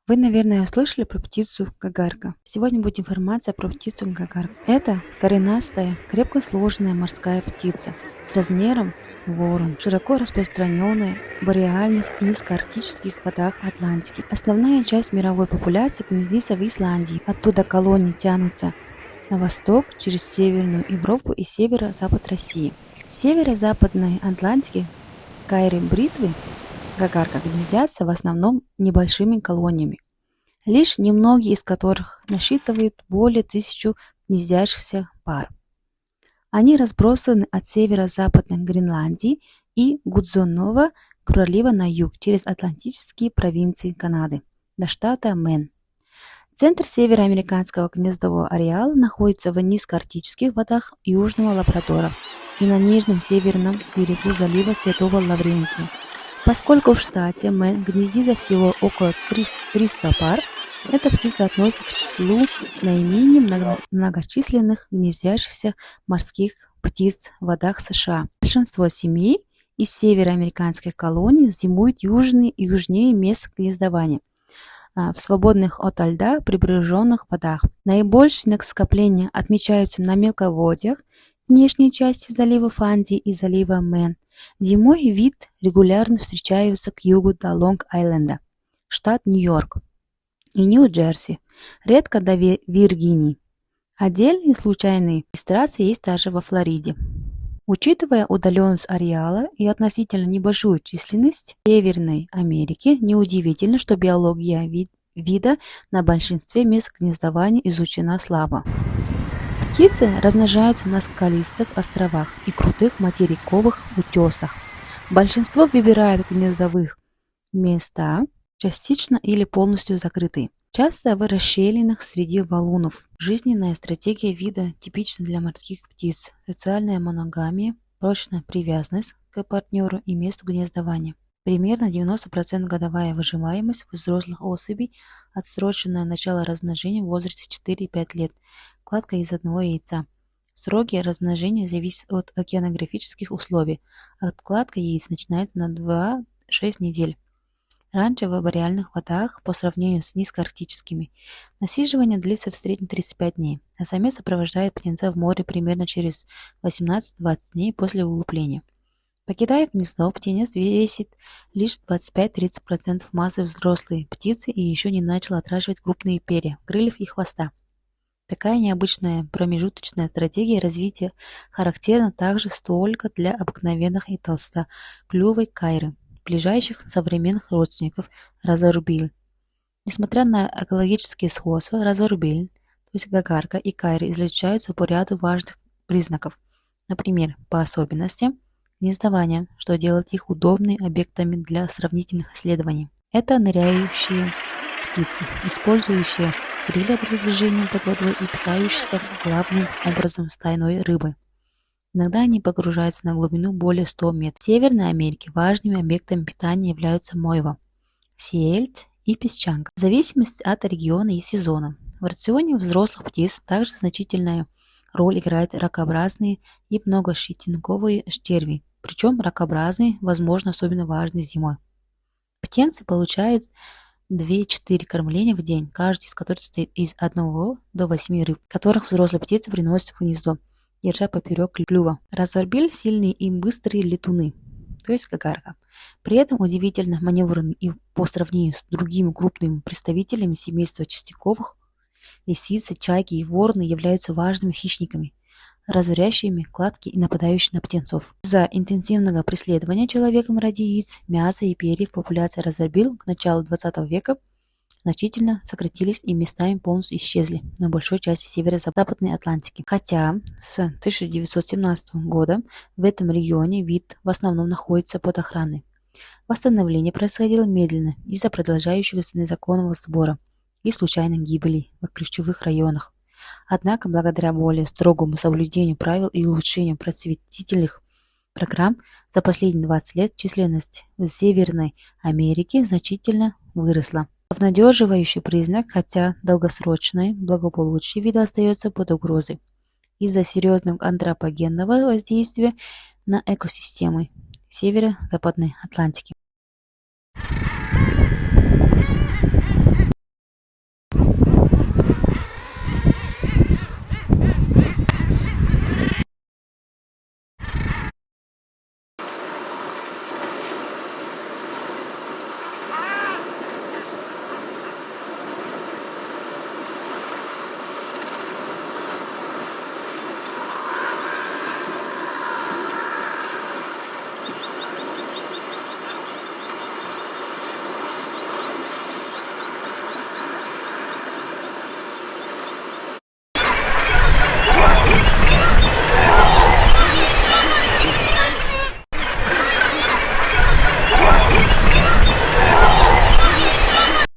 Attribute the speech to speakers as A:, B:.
A: Вы, наверное, слышали про птицу гагарка. Сегодня будет информация про птицу гагарку. Это коренастая, крепко сложенная морская птица с размером ворон, широко распространенная в бореальных и низкоарктических водах Атлантики. Основная часть мировой популяции гнездится в Исландии. Оттуда колонии тянутся на восток через Северную Европу и северо-запад России. В северо-западной Атлантике кайры бритвы гагарка гнездятся в основном небольшими колониями, лишь немногие из которых насчитывают более 1000 гнездящихся пар. Они разбросаны от северо-западной Гренландии и Гудзонова пролива на юг через атлантические провинции Канады до штата Мэн. Центр североамериканского гнездового ареала находится в низкоарктических водах Южного Лабрадора и на нижнем северном берегу залива Святого Лаврентия. Поскольку в штате Мэн гнездится всего около 300 пар, эта птица относится к числу наименее многочисленных гнездящихся морских птиц в водах США. Большинство семей из североамериканских колоний зимуют южнее мест гнездования в свободных от льда прибрежных водах. Наибольшие скопления отмечаются на мелководьях внешней части залива Фанди и залива Мэн. Зимой вид регулярно встречается к югу до Лонг-Айленда, штат Нью-Йорк, и Нью-Джерси, редко до Виргинии. Отдельные случайные регистрации есть даже во Флориде. Учитывая удаленность ареала и относительно небольшую численность Северной Америки, неудивительно, что биология вида на большинстве мест гнездования изучена слабо. Птицы размножаются на скалистых островах и крутых материковых утесах. Большинство выбирают гнездовых места частично или полностью закрытые, часто в расщелинах среди валунов. Жизненная стратегия вида типична для морских птиц: социальная моногамия, прочная привязанность к партнеру и месту гнездования. Примерно 90% годовая выживаемость взрослых особей, отсроченное начало размножения в возрасте 4-5 лет, кладка из одного яйца. Сроки размножения зависят от океанографических условий. Откладка яиц начинается на 2-6 недель. Раньше в бореальных водах, по сравнению с низкоарктическими, насиживание длится в среднем 35 дней, а самец сопровождает птенца в море примерно через 18-20 дней после вылупления. Покидая гнездо, птенец весит лишь 25-30% массы взрослой птицы и еще не начал отращивать крупные перья, крыльев и хвоста. Такая необычная промежуточная стратегия развития характерна также только для обыкновенных и толстоклювой кайры, ближайших современных родственников разорбиль. Несмотря на экологические сходства, разорбиль, то есть гагарка, и кайры излучаются по ряду важных признаков, например, по особенностям гнездования, что делает их удобными объектами для сравнительных исследований. Это ныряющие птицы, использующие крылья для движения под водой и питающиеся главным образом стайной рыбой. Иногда они погружаются на глубину более 100 метров. В Северной Америке важными объектами питания являются мойва, сельдь и песчанка, в зависимости от региона и сезона. В рационе взрослых птиц также значительную роль играют ракообразные и многощетинковые черви, причем ракообразные, возможно, особенно важны зимой. Птенцы получают 2-4 кормления в день, каждый из которых состоит из 1 до 8 рыб, которых взрослые птицы приносят в гнездо, держа поперек клюва. Разорбиль сильные и быстрые летуны, то есть гагарка. При этом удивительно маневренные и по сравнению с другими крупными представителями семейства чистяковых, лисицы, чайки и вороны являются важными хищниками, разорящими кладки и нападающими на птенцов. Из-за интенсивного преследования человеком ради яиц, мяса и перьев популяция разорбил к началу 20 века значительно сократились и местами полностью исчезли на большой части северо-западной Атлантики. Хотя с 1917 года в этом регионе вид в основном находится под охраной. Восстановление происходило медленно из-за продолжающегося незаконного сбора и случайных гибелей в ключевых районах. Однако, благодаря более строгому соблюдению правил и улучшению просветительных программ, за последние 20 лет численность в Северной Америке значительно выросла. Обнадеживающий признак, хотя долгосрочное благополучие вида остается под угрозой из-за серьезного антропогенного воздействия на экосистемы северо-западной Атлантики.